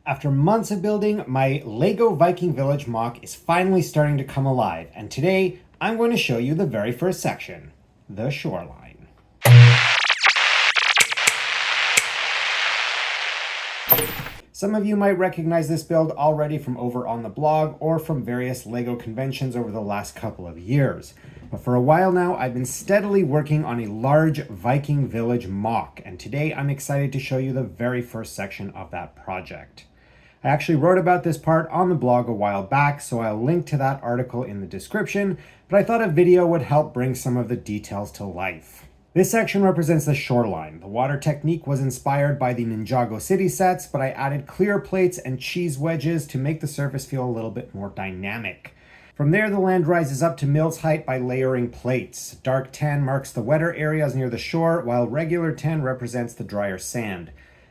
After months of building, my LEGO Viking Village MOC is finally starting to come alive, and today I'm going to show you the very first section, the shoreline. Some of you might recognize this build already from over on the blog or from various LEGO conventions over the last couple of years. But for a while now, I've been steadily working on a large Viking Village MOC, and today I'm excited to show you the very first section of that project. I actually wrote about this part on the blog a while back, so I'll link to that article in the description, but I thought a video would help bring some of the details to life. This section represents the shoreline. The water technique was inspired by the Ninjago city sets, but I added clear plates and cheese wedges to make the surface feel a little bit more dynamic. From there, the land rises up to Mill's height by layering plates. Dark tan marks the wetter areas near the shore, while regular tan represents the drier sand.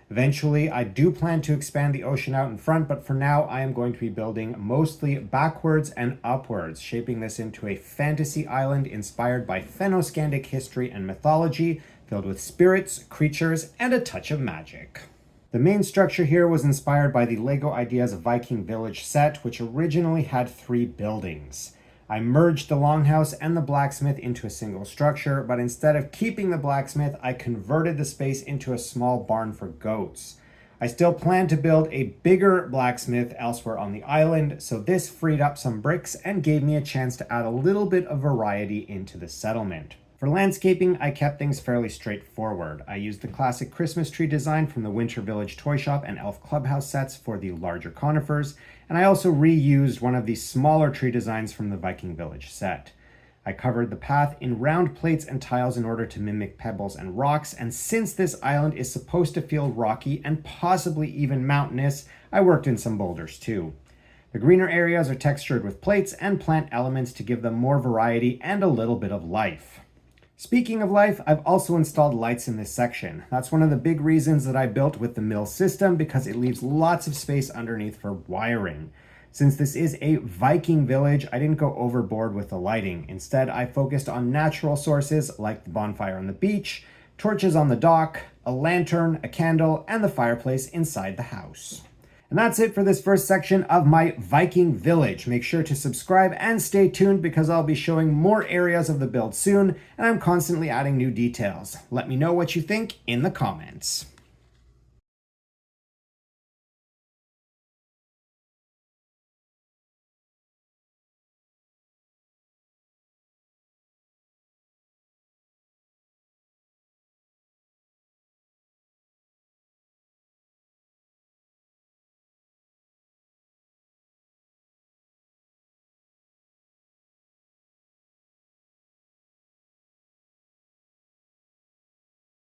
Eventually, I do plan to expand the ocean out in front, but for now, I am going to be building mostly backwards and upwards, shaping this into a fantasy island inspired by Fennoscandic history and mythology, filled with spirits, creatures, and a touch of magic. The main structure here was inspired by the LEGO Ideas Viking Village set, which originally had 3 buildings. I merged the longhouse and the blacksmith into a single structure, but instead of keeping the blacksmith, I converted the space into a small barn for goats. I still plan to build a bigger blacksmith elsewhere on the island, so this freed up some bricks and gave me a chance to add a little bit of variety into the settlement. For landscaping, I kept things fairly straightforward. I used the classic Christmas tree design from the Winter Village Toy Shop and Elf Clubhouse sets for the larger conifers, and I also reused one of the smaller tree designs from the Viking Village set. I covered the path in round plates and tiles in order to mimic pebbles and rocks, and since this island is supposed to feel rocky and possibly even mountainous, I worked in some boulders too. The greener areas are textured with plates and plant elements to give them more variety and a little bit of life. Speaking of life, I've also installed lights in this section. That's one of the big reasons that I built with the mill system, because it leaves lots of space underneath for wiring. Since this is a Viking village, I didn't go overboard with the lighting. Instead, I focused on natural sources like the bonfire on the beach, torches on the dock, a lantern, a candle, and the fireplace inside the house. And that's it for this first section of my Viking Village. Make sure to subscribe and stay tuned because I'll be showing more areas of the build soon, and I'm constantly adding new details. Let me know what you think in the comments.